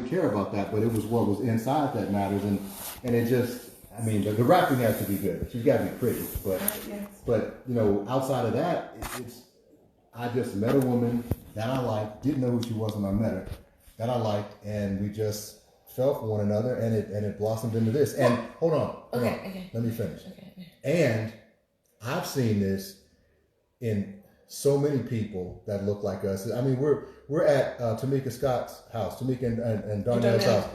care about that, but it was what was inside that matters, and it just, I mean, the rapping has to be good. She's got to be pretty, but you know, outside of that, it's I just met a woman that I liked, didn't know who she was when I met her, that I liked, and we just fell for one another, and it blossomed into this. And hold on, let me finish. And I've seen this in so many people that look like us. I mean, we're at Tamika Scott's house, Tamika and Darnell's house,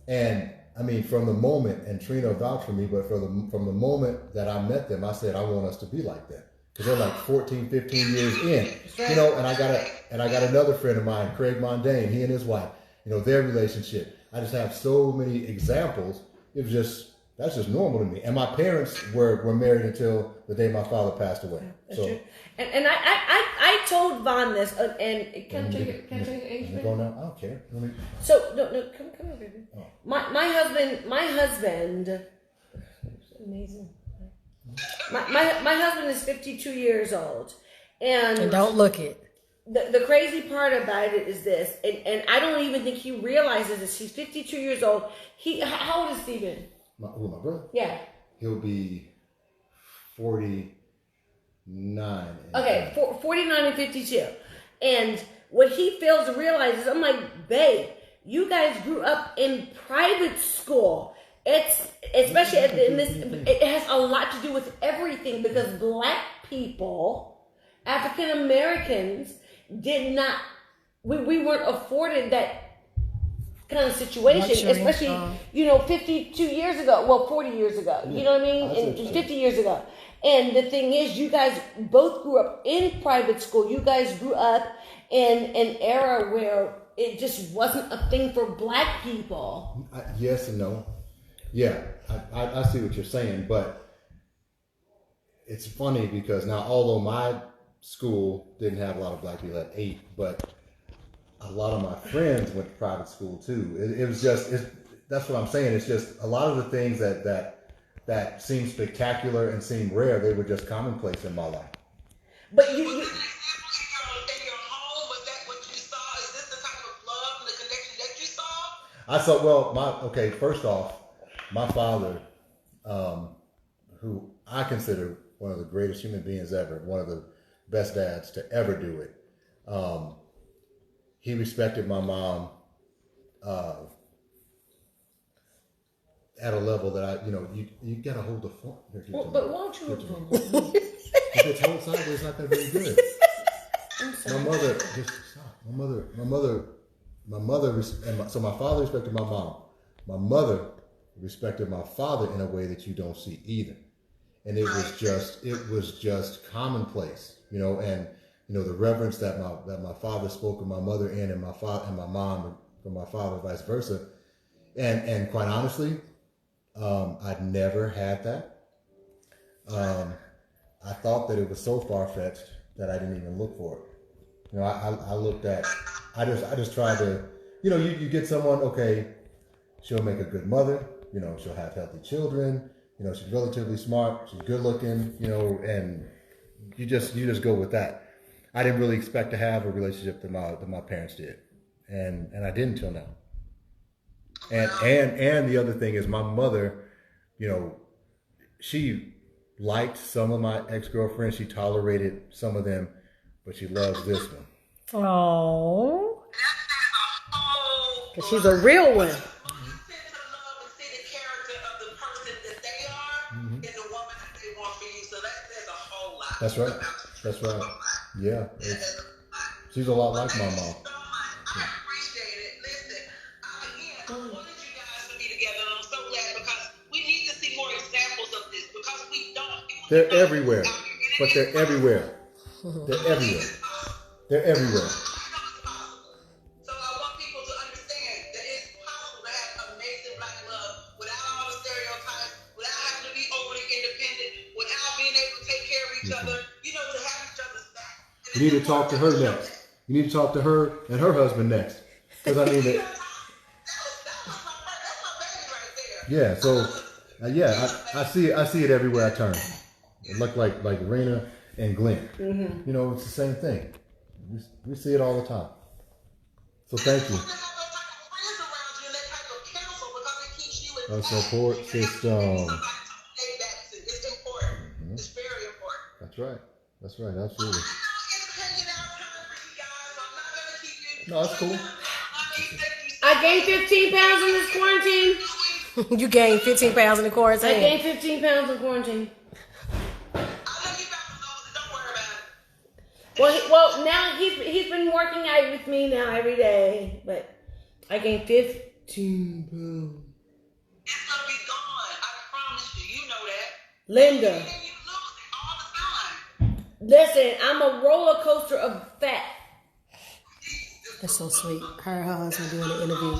and I mean, from the moment, and Trina vouched for me, but from the moment that I met them, I said, I want us to be like them. Because they're like 14, 15 years in, you know, and I got another friend of mine, Craig Mondane, he and his wife, you know, their relationship. I just have so many examples. It was just, that's just normal to me. And my parents were married until the day my father passed away. That's true. And I told Vaughn this, and can I tell you age? Go now? I don't care. So no, come here, baby. Oh. My husband, it's amazing. My husband is 52 years old, and don't look it. The crazy part about it is this, and I don't even think he realizes this. He's 52 years old. How old is Steven? My brother? Yeah. He'll be 49. Okay, 49 and 52. And what he fails to realize is, I'm like, babe, you guys grew up in private school. It's especially in this. It has a lot to do with everything, because black people, African Americans, did not. We weren't afforded that kind of situation, especially 52 years ago. Well, 40 years ago. You know what I mean? And 50 years ago. And the thing is, you guys both grew up in private school. You guys grew up in an era where it just wasn't a thing for black people. Yes and no. Yeah, I see what you're saying, but it's funny because now, although my school didn't have a lot of black people at 8, but a lot of my friends went to private school too. It was just, that's what I'm saying. It's just a lot of the things that seem spectacular and seem rare, they were just commonplace in my life. But in your home, was that what you saw? Is this the type of love and the connection that you saw? I saw, first off, my father, who I consider one of the greatest human beings ever, one of the best dads to ever do it, he respected my mom at a level that you got to hold the phone. Well, but why don't you hold the phone? If it's held sideways, it's not going to be good. So my father respected my mom. My mother respected my father in a way that you don't see either. And it was just commonplace, and the reverence that my father spoke of my mother and my mom from my father, vice versa. And quite honestly, I'd never had that. I thought that it was so far-fetched that I didn't even look for it. I just tried to, you get someone, okay, she'll make a good mother, she'll have healthy children, she's relatively smart, she's good looking, and you just go with that. I didn't really expect to have a relationship that my parents did. And I didn't until now. And the other thing is my mother, she liked some of my ex-girlfriends. She tolerated some of them, but she loves this one. Oh, because she's a real one. That's right. That's right. Yeah. She's a lot like my mom. I appreciate it. Listen, again, I wanted you guys to be together, and I'm so glad, because we need to see more examples of this, because we don't. They're everywhere. But they're everywhere. They're everywhere. They're everywhere. So I want people to understand that it's possible to have amazing black love without all the stereotypes, without having to be overly independent, without being able to take care of each other, to have each other's back. You need to talk to her next. You need to talk to her and her husband next. Because I mean, that's my baby right there. Yeah. So, I see it everywhere I turn. It looked like Rena and Glenn. Mm-hmm. It's the same thing. We see it all the time. So thank you. A support system. It's important. Mm-hmm. It's very important. That's right. That's right. Absolutely. I know it's hanging out time for you guys, so I'm not gonna keep you. No, that's cool. I gained 15 pounds in this quarantine. You gained 15 pounds in the quarantine. I gained 15 pounds in quarantine. I know you got to lose it. Don't worry about it. Well, now he's been working out with me now every day, but I gained 15 pounds. It's gonna be gone. I promise you. You know that. Linda, And you lose it all the time. listen, I'm a roller coaster of fat. That's so sweet. Her and her husband doing the interview.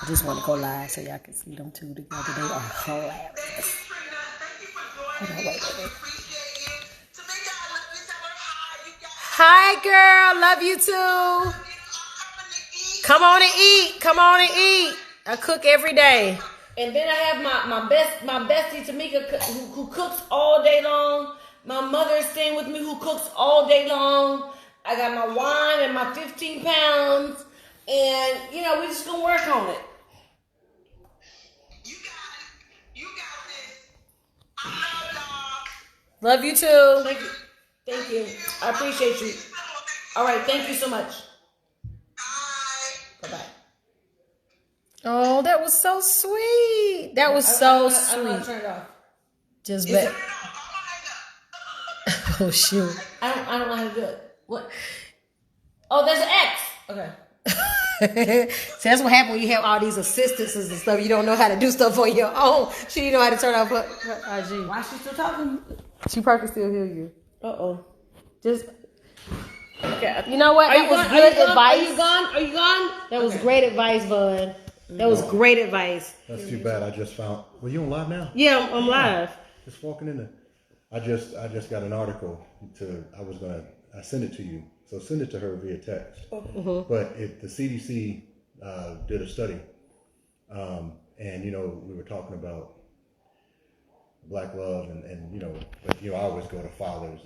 I just want to go live so y'all can see them two together. They are hilarious. Thank you, Trina. Thank you for Hold joining on, me. wait. I appreciate you. Tamika, I love you. Tell her hi. You guys. Hi, girl. Love you too. I'm coming to eat. Come on and eat. Come on and eat. I cook every day. And then I have my bestie Tamika who cooks all day long. My mother is staying with me who cooks all day long. I got my wine and my 15 pounds. And, we just gonna work on it. You got it. You got this. I love y'all. Love you too. Thank you. I appreciate you. All right, thank you so much. Bye. Bye-bye. Oh, that was so sweet. That was so I'm gonna sweet. turn it off. Just Turn it bet. off. I'm gonna hang up. Oh, shoot. I don't know how to do it. What? Oh, there's an X. Okay. See, that's what happened when you have all these assistants and stuff. You don't know how to do stuff on your own. She didn't know how to turn off her IG. Why is she still talking? She probably can still hear you. Uh-oh. Just, Okay. you know what? Are That you was gone? good Are advice. you gone? Are you gone? That was great advice, bud. That was great advice. That's too bad. I just found. Well, you on live now? Yeah, I'm live. Just walking in there. I just got an article I send it to you. So send it to her via text. Mm-hmm. But the CDC did a study, and we were talking about black love, and but I always go to fathers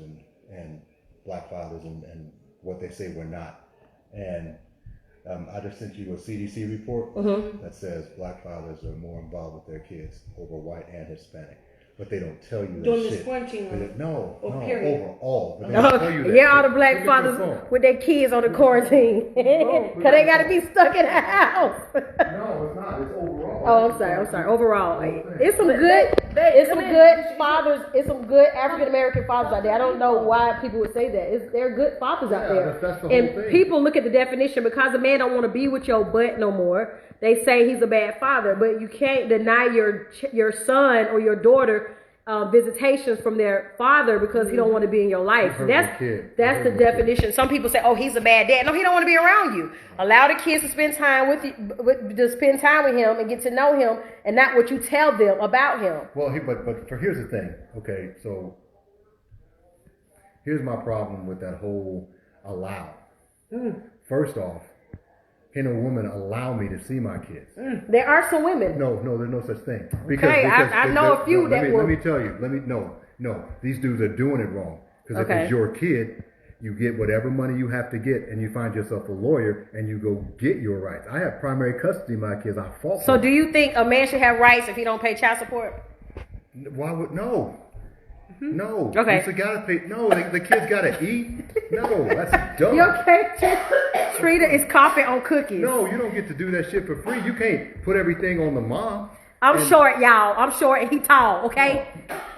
and black fathers and what they say we're not. And I just sent you a CDC report that says black fathers are more involved with their kids over white and Hispanic. But they don't tell you that During shit. this quarantine, No, period. overall. But they don't tell you that Yeah, all shit. the black Look at your fathers phone. with their kids on the quarantine. Because they got to be stuck in the house. No, it's not. It's overall. Oh, I'm sorry. Overall, it's some good fathers. It's some good African American fathers out there. I don't know why people would say that. They're good fathers out there. That's the whole And thing. people look at the definition because a man don't want to be with your butt no more. They say he's a bad father, but you can't deny your son or your daughter visitations from their father because he don't want to be in your life. So that's the definition. Some people say, "Oh, he's a bad dad." No, he don't want to be around you. Allow the kids to spend time with you, to spend time with him and get to know him, and not what you tell them about him. Well, here's the thing. Okay, so here's my problem with that whole allow. First off, can a woman allow me to see my kids? There are some women. No, there's no such thing. I know a few that will. Let me tell you. No. These dudes are doing it wrong. Because if it's your kid, you get whatever money you have to get, and you find yourself a lawyer, and you go get your rights. I have primary custody of my kids. I fought for So, them. do you think a man should have rights if he don't pay child support? Why would no? No. Okay. It's gotta pay. No, the kids gotta eat. No, that's dumb. You okay? Trina is coughing on cookies. No, you don't get to do that shit for free. You can't put everything on the mom. I'm short, y'all. I'm short and he tall, okay?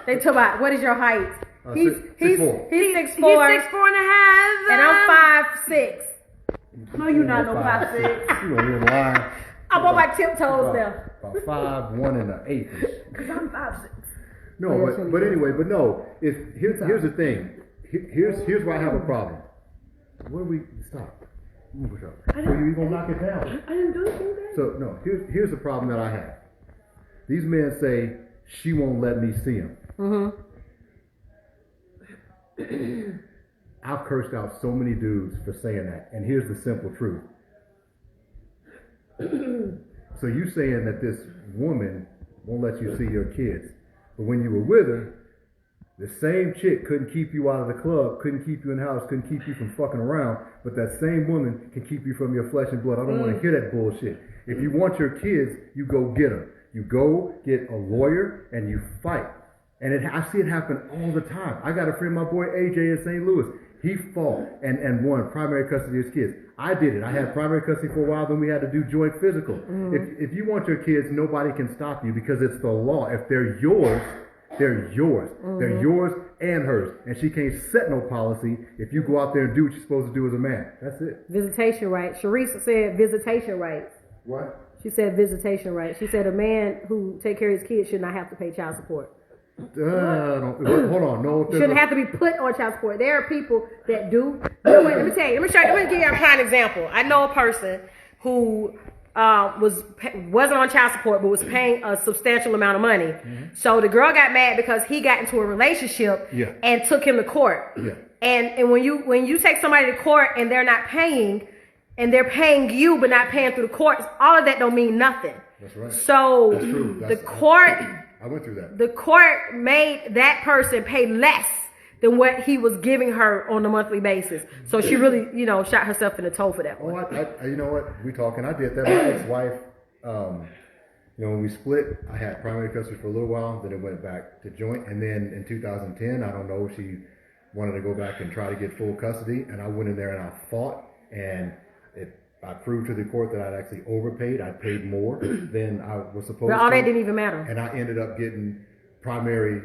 They talk about, what is your height? He's 6'4". He's 6'4". He's 6'4.5". And I'm 5'6". No, you're not no 5'6". You don't even lie. I'm on my tiptoes now. About 5'1 1/8". Because I'm 5'6". No, but anyway, here's the thing. Here's where I have a problem. What do we stop? Move it up. So you gonna knock it down? I didn't do anything. So no, here's the problem that I have. These men say she won't let me see him. I've cursed out so many dudes for saying that, and here's the simple truth. So you saying that this woman won't let you see your kids, but when you were with her, the same chick couldn't keep you out of the club, couldn't keep you in the house, couldn't keep you from fucking around, but that same woman can keep you from your flesh and blood. I don't want to hear that bullshit. If you want your kids, you go get them. You go get a lawyer and you fight. And I see it happen all the time. I got a friend, my boy AJ in St. Louis. He fought and won primary custody of his kids. I did it. I had primary custody for a while, then we had to do joint physical. If you want your kids, nobody can stop you because it's the law. If they're yours, they're yours. They're yours and hers. And she can't set no policy if you go out there and do what you're supposed to do as a man. That's it. Visitation rights. Sharice said visitation rights. What? She said visitation rights. She said a man who take care of his kids should not have to pay child support. Hold on. No, shouldn't have to be put on child support. There are people that do. Let me tell you. Let me give you a prime example. I know a person who wasn't on child support but was paying a substantial amount of money. So the girl got mad because he got into a relationship and took him to court. And when you take somebody to court and they're not paying, and they're paying you but not paying through the courts, all of that don't mean nothing. That's right. So that's true. The court. I went through that. The court made that person pay less than what he was giving her on a monthly basis. So she really, shot herself in the toe for that one. You know what? We talking. I did that. My ex-wife, when we split, I had primary custody for a little while. Then it went back to joint. And then in 2010, I don't know, she wanted to go back and try to get full custody. And I went in there and I fought. And I proved to the court that I'd actually overpaid. I paid more than I was supposed to. But all that didn't even matter. And I ended up getting primary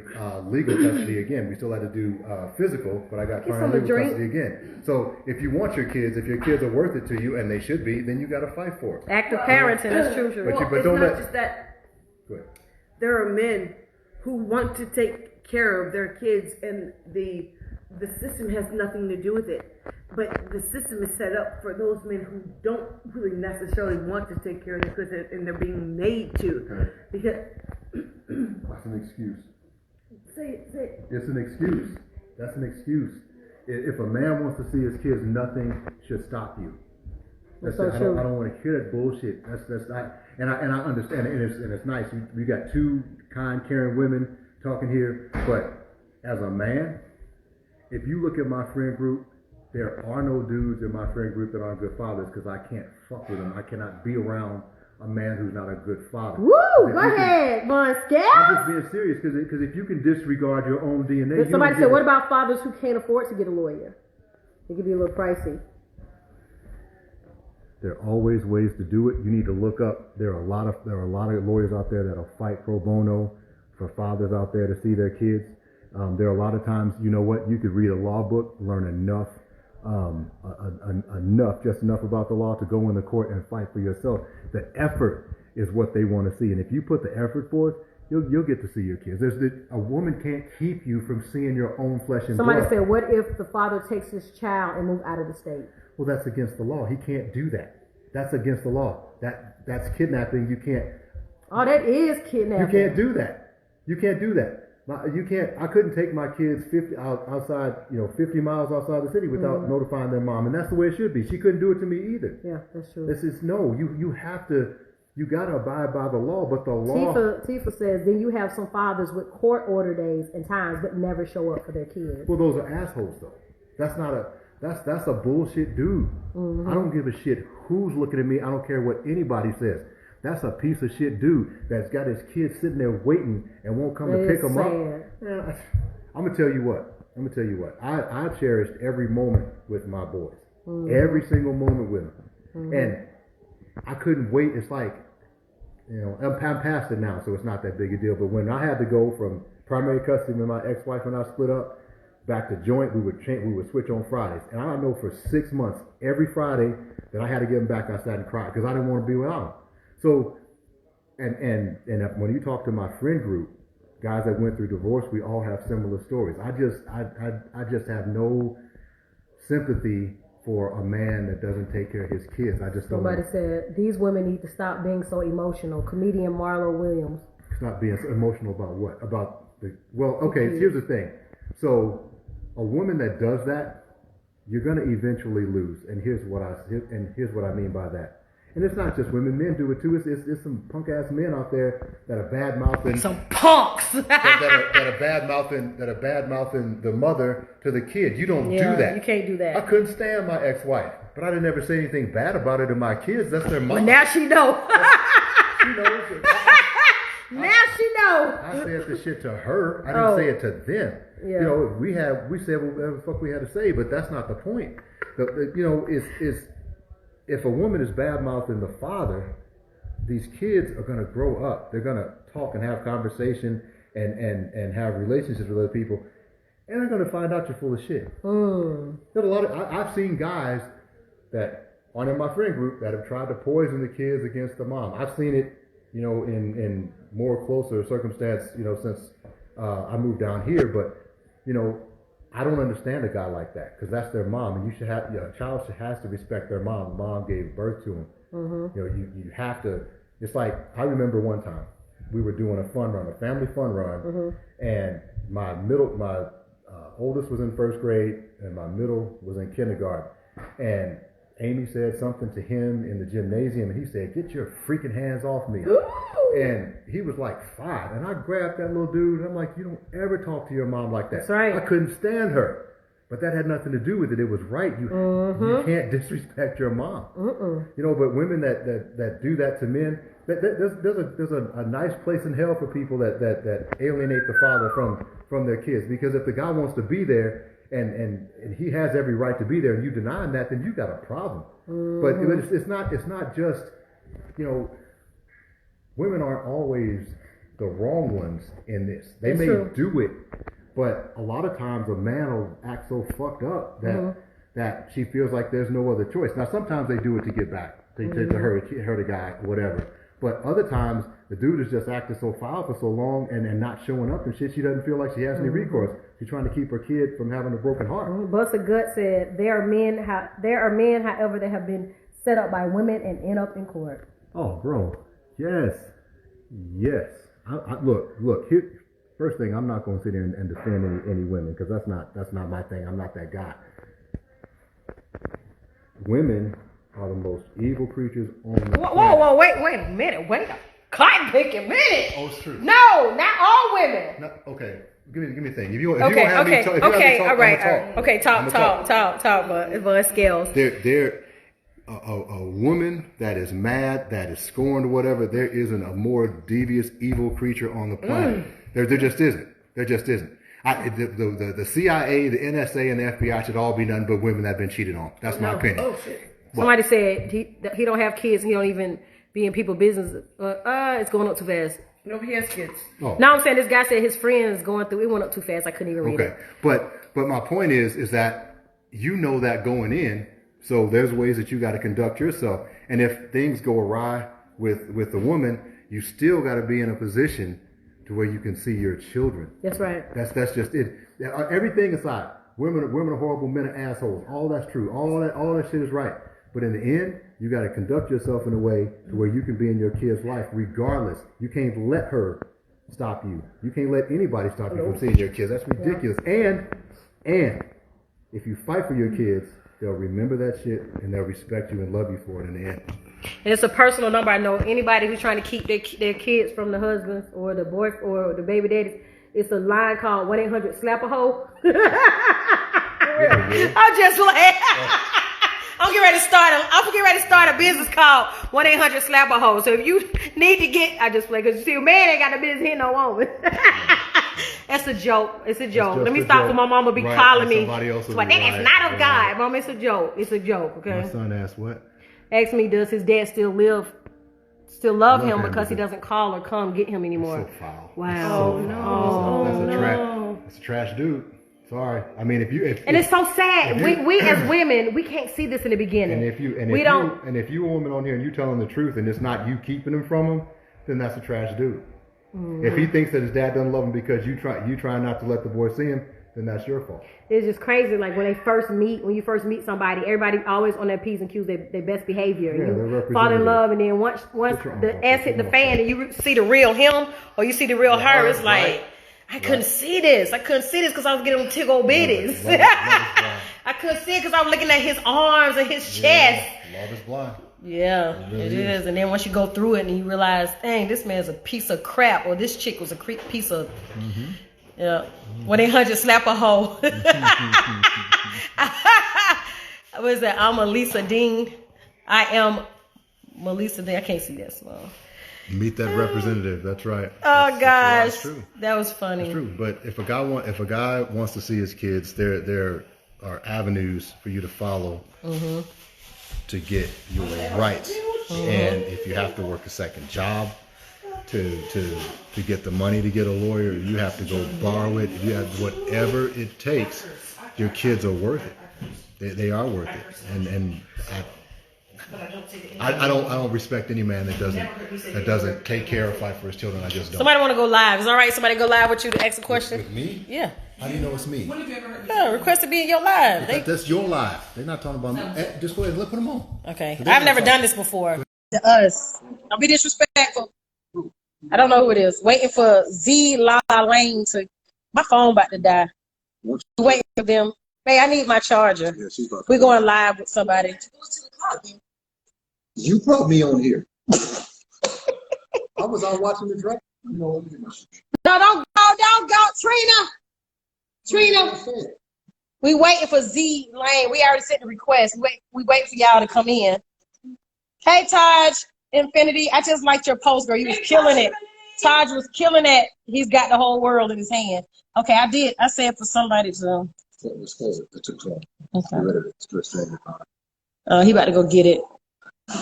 legal custody again. We still had to do physical, but I got primary legal custody again. So if you want your kids, if your kids are worth it to you, and they should be, then you got to fight for it. Active parenting, that's true. But don't let. Just that. Go ahead. There are men who want to take care of their kids, and the system has nothing to do with it. But the system is set up for those men who don't really necessarily want to take care of their kids, and they're being made to. Okay. Because that's an excuse. Say it. It's an excuse. That's an excuse. If a man wants to see his kids, nothing should stop you. That's so true. I don't want to hear that bullshit. That's not. And I understand it, and it's nice. We got two kind, caring women talking here, but as a man, if you look at my friend group, there are no dudes in my friend group that aren't good fathers because I can't fuck with them. I cannot be around a man who's not a good father. Woo! Go ahead, Bon Scale. I'm just being serious because if you can disregard your own DNA. Somebody said, what about fathers who can't afford to get a lawyer? It could be a little pricey. There are always ways to do it. You need to look up. There are a lot of lawyers out there that'll fight pro bono for fathers out there to see their kids. There are a lot of times, you know what, you could read a law book, learn enough about the law to go in the court and fight for yourself. The effort is what they want to see, and if you put the effort forth, you'll get to see your kids. A woman can't keep you from seeing your own flesh and blood. Somebody said, what if the father takes his child and moves out of the state? Well, that's against the law. He can't do that. That's against the law. That's kidnapping. You can't. Oh, that is kidnapping. You can't do that. You can't do that. You can't. I couldn't take my kids 50 miles outside the city without notifying their mom, and that's the way it should be. She couldn't do it to me either. Yeah, that's true. This is no. You have to. You got to abide by the law, but the law. Tifa says, then you have some fathers with court order days and times, but never show up for their kids. Well, those are assholes, though. That's not a. That's a bullshit dude. Mm-hmm. I don't give a shit who's looking at me. I don't care what anybody says. That's a piece of shit dude that's got his kids sitting there waiting and won't come to pick them up. Man, I'm gonna tell you what. I cherished every moment with my boys, every single moment with them, and I couldn't wait. It's like, I'm past it now, so it's not that big a deal. But when I had to go from primary custody with my ex-wife and I split up, back to joint, we would switch on Fridays, and I know for 6 months, every Friday that I had to get him back, I sat and cried because I didn't want to be without him. So, and when you talk to my friend group, guys that went through divorce, we all have similar stories. I just have no sympathy for a man that doesn't take care of his kids. I just don't. Somebody said these women need to stop being so emotional. Comedian Marlo Williams. Stop being so emotional about what? Here's the thing. So, a woman that does that, you're gonna eventually lose. And here's what I mean by that. And it's not just women; men do it too. It's some punk ass men out there that are bad mouthing. Some punks that are bad mouthing the mother to the kid. You don't do that. You can't do that. I couldn't stand my ex-wife, but I didn't ever say anything bad about it to my kids. That's their mom. Well, now she knows. She knows. Now she know. I said the shit to her. I didn't say it to them. Yeah. You know, we said whatever the fuck we had to say, but that's not the point. You know, is if a woman is bad mouthing the father, these kids are gonna grow up. They're gonna talk and have conversation and have relationships with other people, and they're gonna find out you're full of shit. There's a lot of I've seen guys that aren't in my friend group that have tried to poison the kids against the mom. I've seen it, you know, in more closer circumstance, you know, since I moved down here. But you know, I don't understand a guy like that because that's their mom, and you should have, you know, a child has to respect their mom. Mom gave birth to him. You know, you have to. It's like I remember one time we were doing a family fun run, and my oldest was in first grade and my middle was in kindergarten, and Amy said something to him in the gymnasium, and he said, "Get your freaking hands off me." And he was like 5, and I grabbed that little dude, and I'm like, "You don't ever talk to your mom like that." That's right. I couldn't stand her, but that had nothing to do with it. It was right. You can't disrespect your mom. You know, but women that do that to men, there's a nice place in hell for people that alienate the father from their kids, because if the guy wants to be there and he has every right to be there, and you deny him that, then you got a problem. But it's not just, you know, women aren't always the wrong ones in this. They may do it, but a lot of times a man will act so fucked up that she feels like there's no other choice. Now sometimes they do it to get back to hurt a guy, whatever. But other times the dude is just acting so foul for so long and not showing up and shit. She doesn't feel like she has any recourse. She's trying to keep her kid from having a broken heart. Buster Gut said there are men, however, that have been set up by women and end up in court. Oh, bro, yes. Look. Here, first thing, I'm not going to sit here and defend any women, because that's not my thing. I'm not that guy. Women are the most evil creatures on the planet. Whoa, wait a minute. Wait a cotton picking minute. Oh, it's true. No, not all women. No, okay. Give me a thing. If you don't have me talk, all right. Okay, talk, but scales. A woman that is mad, that is scorned or whatever, there isn't a more devious, evil creature on the planet. There just isn't. There just isn't. The CIA, the NSA, and the FBI should all be nothing but women that have been cheated on. That's my opinion. Oh, shit. Somebody said he don't have kids. He don't even be in people's business. It's going up too fast. No, he has kids. Oh. No, I'm saying this guy said his friends going through. It went up too fast. I couldn't even read it. Okay, but my point is that you know that going in. So there's ways that you got to conduct yourself. And if things go awry with the woman, you still got to be in a position to where you can see your children. That's right. That's just it. Everything aside, women are horrible, men are assholes. All that's true. All that shit is right. But in the end, you got to conduct yourself in a way to where you can be in your kid's life regardless. You can't let her stop you. You can't let anybody stop you from seeing your kids. That's ridiculous. Yeah. And if you fight for your kids, they'll remember that shit and they'll respect you and love you for it in the end. And it's a personal number. I know anybody who's trying to keep their kids from the husbands or the boy or the baby daddies. It's a line called 1-800-SLAP-A-HOE. I'm just like, I'm getting ready to start a business called 1-800-SLAP-A-HOE. So if you need to get, I just play, because you see, a man ain't got no business hitting no woman. That's a joke. It's a joke. Let me stop for my mama be calling me. That is not of God. Mama, it's a joke. It's a joke, okay? My son asked what? Asked me, does his dad still love him because he doesn't call or come get him anymore? It's so foul. Wow. That's a trash dude. Sorry. I mean, and it's so sad. We as women, we can't see this in the beginning. If you a woman on here and you telling the truth and it's not you keeping him from him, then that's a trash dude. If he thinks that his dad doesn't love him because you try not to let the boy see him, then that's your fault. It's just crazy. Like when you first meet somebody, everybody always on their P's and Q's, their best behavior. Yeah, you fall in love, and then once the ass hit the fan and you see the real him or you see the real her, it's like, I couldn't see this. I couldn't see this because I was getting them tickle bitties. I couldn't see it because I was looking at his arms and his chest. Love is blind. Yeah, it is. And then once you go through it and you realize, dang, this man's a piece of crap, or this chick was a piece of, yeah. 1-800-SLAP-A-HOE. What is that? I'm Elisa Dean. I am Melissa Dean. I can't see that small. Meet that representative. That's right. Oh gosh, that's true. That was funny. That's true. But if a guy wants to see his kids, there are avenues for you to follow to get your rights. And if you have to work a second job to get the money to get a lawyer, you have to go borrow it. You have whatever it takes. Your kids are worth it. They are worth it. And I don't respect any man that doesn't take care or fight for his children. I just don't. Somebody want to go live? Is it all right? Somebody go live with you to ask a question? With me? Yeah. How do you know it's me? Yeah, request to be in your live. That's your live. They're not talking about me. Just go ahead. Put them on. Okay. I've never done this before. To us. Don't be disrespectful. I don't know who it is. Waiting for Z La Lane to. My phone about to die. Waiting for them. Hey, I need my charger. Yeah, we're going live with somebody. You brought me on here. I was out watching the draft. No, don't go, Trina. We waiting for Z Lane. We already sent the request. We wait for y'all to come in. Hey, Taj Infinity. I just liked your post, girl. You was killing it. Taj was killing it. He's got the whole world in his hand. Okay, I did. I said for somebody to. It took time. Okay. He about to go get it.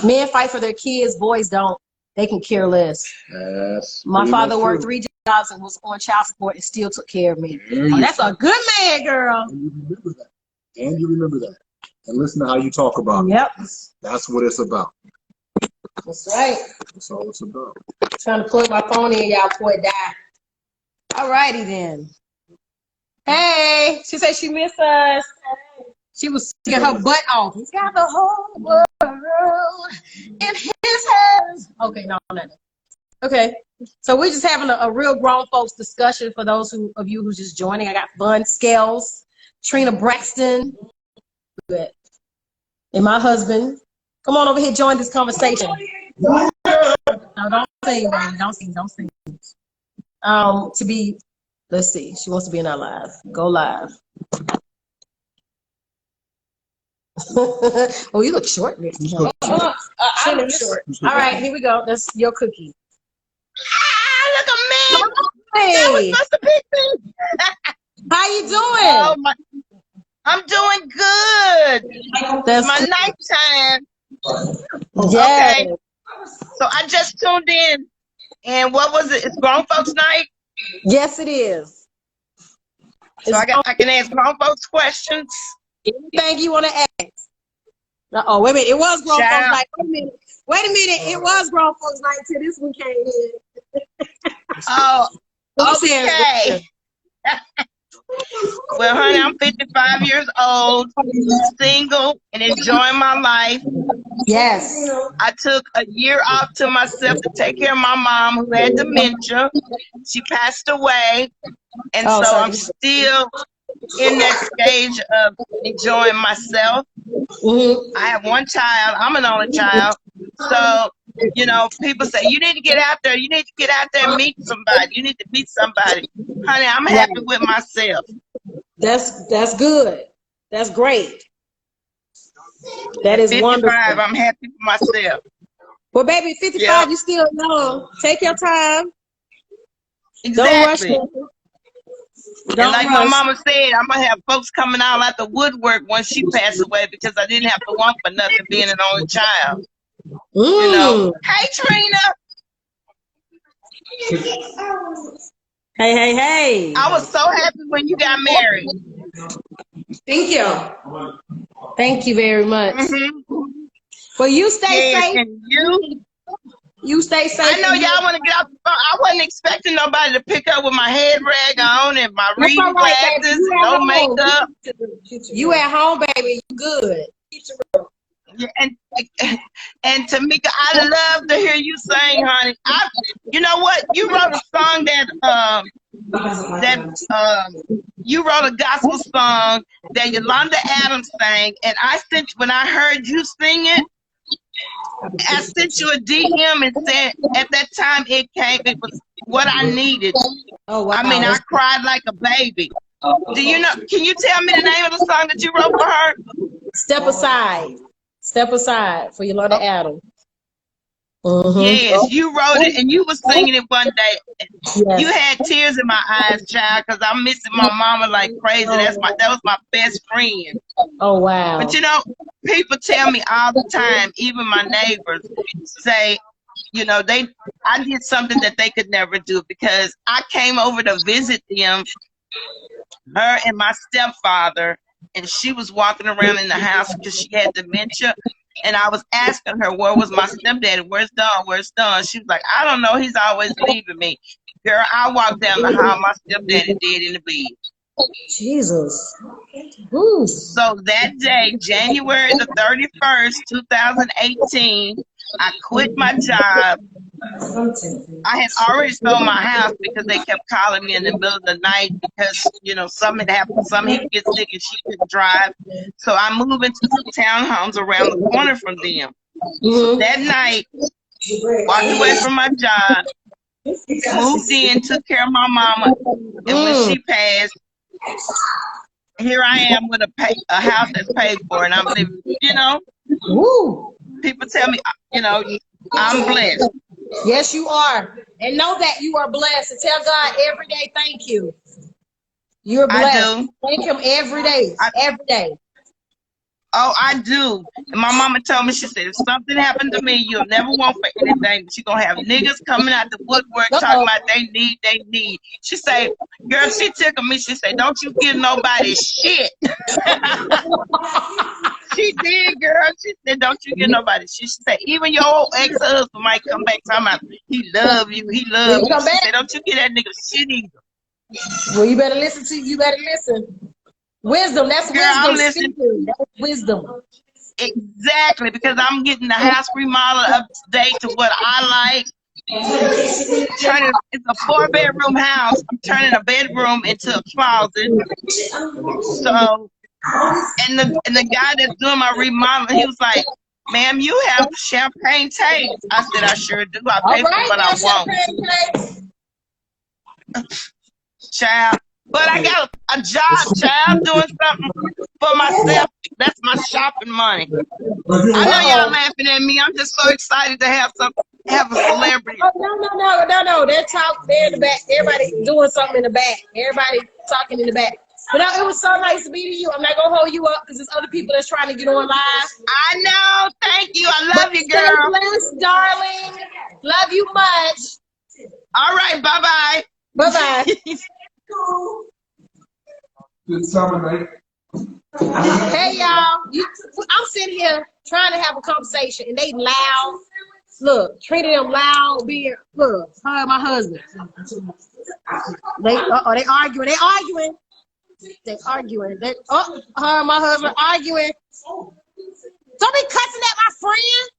Men fight for their kids. Boys don't. They can care less. Yes. My father worked 3 jobs and was on child support and still took care of me. Oh, that's a good man, girl. And you remember that. And listen to how you talk about it. Yep. That's what it's about. That's right. That's all it's about. Trying to plug my phone in, y'all, before it die. All righty then. Hey, she said she missed us. She was singing her butt off. He's got the whole world in his hands. Okay, no. Okay, so we're just having a real grown folks discussion for those of you who's just joining. I got Bun Scales, Trina Braxton, and my husband. Come on over here, join this conversation. No, don't sing, baby. Don't sing. Let's see. She wants to be in our live. Go live. Oh, you look short, Nick. I look short. All right, here we go. That's your cookie. Look at me. Hey. That was supposed to be me. How you doing? I'm doing good. That's my nighttime. Yes. Okay. So I just tuned in. And what was it? It's grown folks night? Yes, it is. So I can ask grown folks questions. Anything you want to ask. Oh, wait a minute. It was grown folks night. Wait a minute. It was grown folks night till this one came in. Oh, okay. Well, honey, I'm 55 years old, single, and enjoying my life. Yes. I took a year off to myself to take care of my mom who had dementia. She passed away. And so I'm still in that stage of enjoying myself. Mm-hmm. I have one child. I'm an only child. So, you know, people say, you need to get out there. You need to get out there and meet somebody. You need to meet somebody. Honey, I'm happy with myself. That's good. That's great. That is 55, wonderful. I'm happy with myself. Well, baby, 55, you still young. Take your time. Exactly. Don't rush. And like my mama said, I'm going to have folks coming out like the woodwork once she passed away because I didn't have to want for nothing being an only child. You know, hey, Trina. Hey. I was so happy when you got married. Thank you. Thank you very much. Mm-hmm. Well, you stay safe. And you stay safe. I know y'all want to get off the phone. I wasn't expecting nobody to pick up with my head rag on and my reading glasses and no makeup. You at home, baby. You good. Yeah, and Tamika, I love to hear you sing, honey. You know what? You wrote a song you wrote a gospel song that Yolanda Adams sang, and when I heard you sing it, I sent you a DM and said at that time it was what I needed. Oh wow! I mean, I cried like a baby. Do you know? Can you tell me the name of the song that you wrote for her? Step Aside. Step Aside for Yolanda Adams. Yes, you wrote it and you was singing it one day. Yes. You had tears in my eyes, child, because I'm missing my mama like crazy. That was my best friend. Oh wow. But you know, people tell me all the time, even my neighbors say, you know, I did something that they could never do because I came over to visit them, her and my stepfather, and she was walking around in the house because she had dementia. And I was asking her, where was my stepdaddy? Where's Don? Where's Don? She was like, I don't know. He's always leaving me. Girl, I walked down the hall. My stepdaddy dead in the bed. Jesus. Ooh. So that day, January the 31st, 2018, I quit my job. I had already sold my house because they kept calling me in the middle of the night because, you know, something had happened. Somebody had to get sick and she couldn't drive. So I moved into some townhomes around the corner from them. So that night, walked away from my job, moved in, took care of my mama, and when she passed, here I am with a house that's paid for, and I'm living, you know. Woo. People tell me, you know, I'm blessed. Yes, you are. And know that you are blessed. And tell God every day, thank you. You're blessed. I do. Thank him every day. Every day. Oh, I do. And my mama told me, she said, if something happened to me, you'll never want for anything. But you're going to have niggas coming out the woodwork talking about they need. She said, girl, she tickled me. She said, don't you give nobody shit. She did, girl. She said, don't you give nobody shit. She said, even your old ex-husband might come back talking about, he love you. She said, don't you give that nigga shit either. Well, you better listen. Wisdom, that's girl, wisdom. I'm listening. That's wisdom. Exactly, because I'm getting the house remodeled up to date to what I like. It's a 4-bedroom house. I'm turning a bedroom into a closet. So, and the guy that's doing my remodeling, he was like, ma'am, you have champagne taste. I said, I sure do. I pay for what I want. Child. But I got a job, child, doing something for myself. That's my shopping money. I know y'all laughing at me. I'm just so excited to have a celebrity. Oh, no. They're in the back. Everybody doing something in the back. Everybody talking in the back. But no, it was so nice to meet you. I'm not going to hold you up because there's other people that's trying to get on live. I know. Thank you. I love you, girl. Stay blessed, darling. Love you much. All right. Bye-bye. Bye-bye. Good summer night. Hey y'all, I'm sitting here trying to have a conversation and they loud. Look, Trina them loud being look, her and my husband. They arguing. Her and my husband arguing. Don't be cussing at my friend.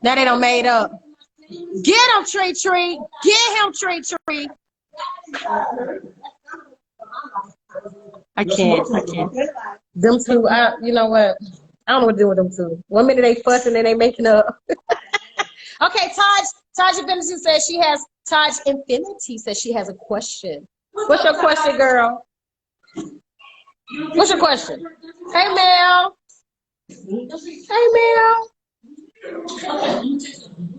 Now they done made up. Get him, Tree. Get him, Tree. I can't. Them two, you know what? I don't know what to do with them two. 1 minute they fussing and they making up. Okay, Taj Infinity says she has, Taj Infinity says she has a question. What's your question, girl? What's your question? Hey, Mel.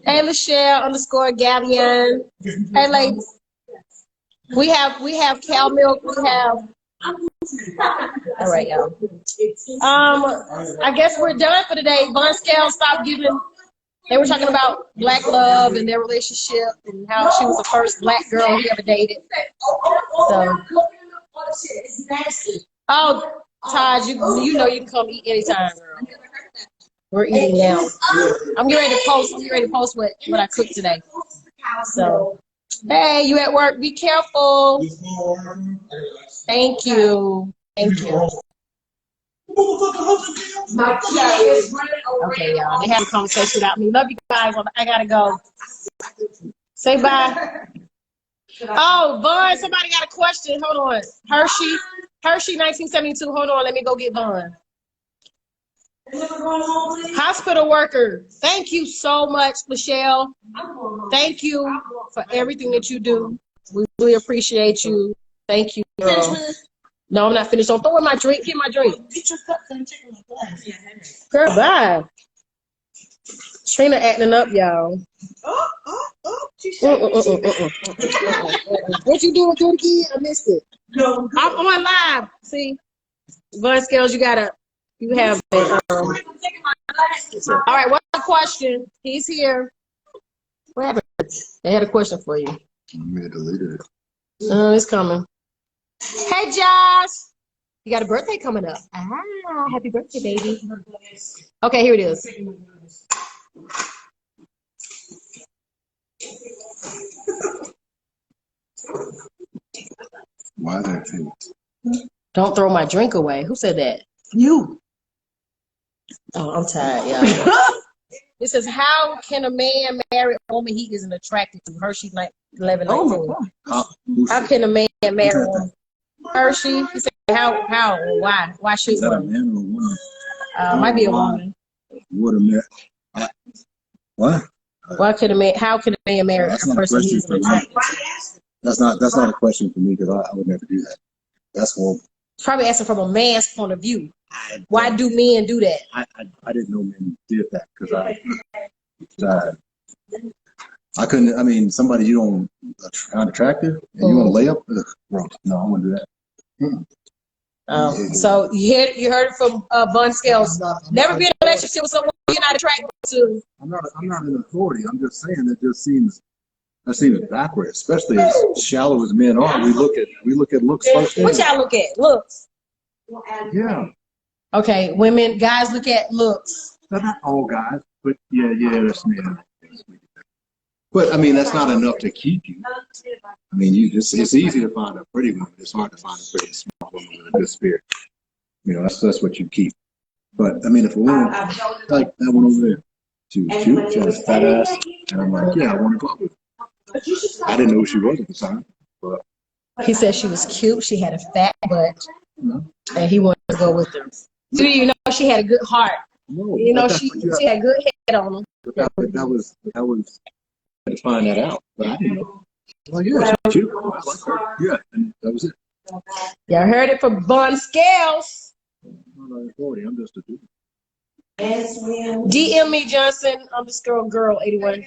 Hey, Michelle_Gallion. Hey, ladies. We have cow milk. We have. All right, y'all. I guess we're done for today. Von Scale stopped giving. They were talking about black love and their relationship and how she was the first black girl he ever dated. So. Oh, Taj, you know you can come eat anytime, girl. We're eating now. I'm getting ready to post what I cooked today. So, hey, you at work? Be careful. Thank you. Okay, y'all. They had a conversation without me. Love you guys. I gotta go. Say bye. Oh, Vaughn, somebody got a question. Hold on. Hershey, 1972. Hold on. Let me go get Vaughn. Hospital worker, thank you so much, Michelle. Thank you for everything that you do. We really appreciate you. Thank you, girl. No, I'm not finished. Don't throw in my drink. Get my drink. Get your cups and check my glass. Yeah, Girl, bye. Trina acting up, y'all. She's shaking. What you doing, Jordan? I missed it. No. I'm on live. See, Von Scales, you have it. All right, what's the question? He's here. What happened? They had a question for you. I may have deleted it. It's coming. Hey, Josh. You got a birthday coming up. Happy birthday, baby. Okay, here it is. Why that thing? Don't throw my drink away. Who said that? You. Oh, I'm tired, y'all. It says, how can a man marry a woman he isn't attracted to? Hershey, like 11, 19. Oh my God. How can a man marry a woman? Hershey, he said, how, or why? Why should Is that a one? man or a woman? Might be a woman. What a man. What? How can a man marry That's a not a person he question isn't for me. attracted to? That's not a question for me because I would never do that. That's horrible. It's probably asking from a man's point of view. Why do men do that? I didn't know men did that because I couldn't. I mean, somebody you don't find attractive and you want to lay up. Ugh, bro, no, I wouldn't do that. So you heard it from Von Scales. Never be in a relationship with someone you're not attracted to. I'm not an authority. I'm just saying that seems backward, especially as shallow as men are. We look at looks first. What y'all look at? Looks. Yeah. Okay, guys look at looks. Not all guys, but yeah, that's men. But I mean, that's not enough to keep you. I mean, it's easy to find a pretty woman. It's hard to find a pretty small woman with a good spirit. You know, that's what you keep. But I mean, if a woman like that one over there, she was cute, she had a fat ass, and I'm like, yeah, I want to go out with her. I didn't know who she was at the time, but He said she was cute. She had a fat butt, and he wanted to go with her. Do you know she had a good heart? no, You know she had good head on her. that was I had to find that out, but I didn't know. Well, yeah, she's cute. I like her. Yeah, and that was it. Y'all heard it from Von Scales. I'm not an authority. I'm just a dude. DM me Johnson _girl 81.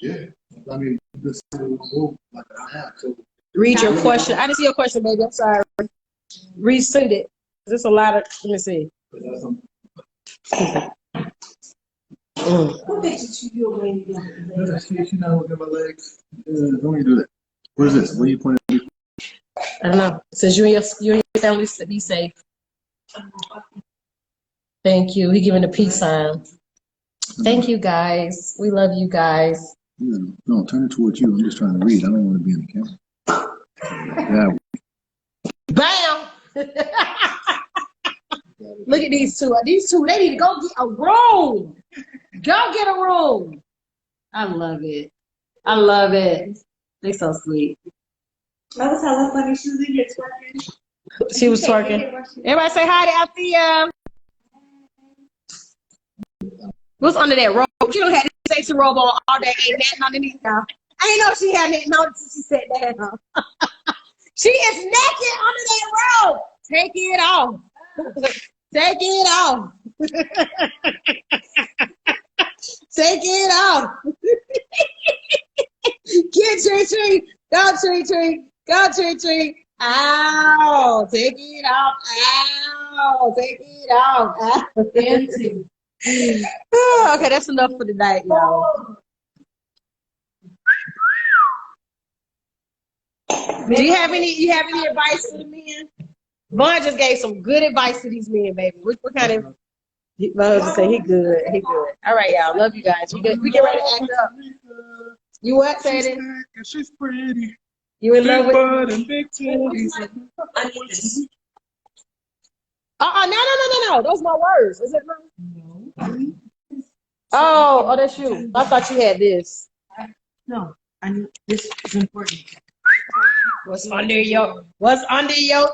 Yeah, I mean, this whole like I have. So Read your question. I didn't see your question, baby. I'm sorry. Resend it. There's a lot of. Let me see. What makes you feel when you don't? She's not looking at my legs. Don't you do that? What is this? What are you pointing at? I don't know. It says you and your family be safe. Thank you. He giving a peace sign. Thank you, guys. We love you guys. Yeah, no, turn it towards you. I'm just trying to read. I don't want to be in the camera. Bam! Look at these two. These two, they need to go get a room. Go get a room. I love it. I love it. They're so sweet. That was how funny she was in here twerking. She was twerking. Everybody say hi to Althea. What's under that robe? She don't have to say to robe on all day. Ain't nothing underneath now. I ain't know she had nothing on until she said that. She is naked under that robe. Take it off. Take it off. Take it off. Get Tree. Go Tree. Go Tree. Ow. Take it off. Ow. Take it off. Okay, that's enough for tonight, y'all. Do you have any advice for the men? Vaughn just gave some good advice to these men, baby. What kind of? My husband say he good. He good. All right, y'all. Love you guys. We get ready to act up. You what, Sadie? She's pretty. You in love with? Big titties. No. Those are my words. Is it mine? No. Oh, that's you. I thought you had this. No, this is important. What's under your? Yeah.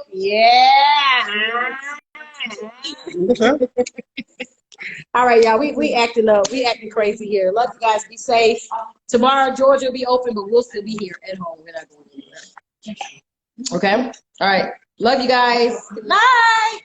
All right, y'all. We acting up. We acting crazy here. Love you guys. Be safe. Tomorrow, Georgia will be open, but we'll still be here at home. We're not going anywhere. Okay. All right. Love you guys. Good night.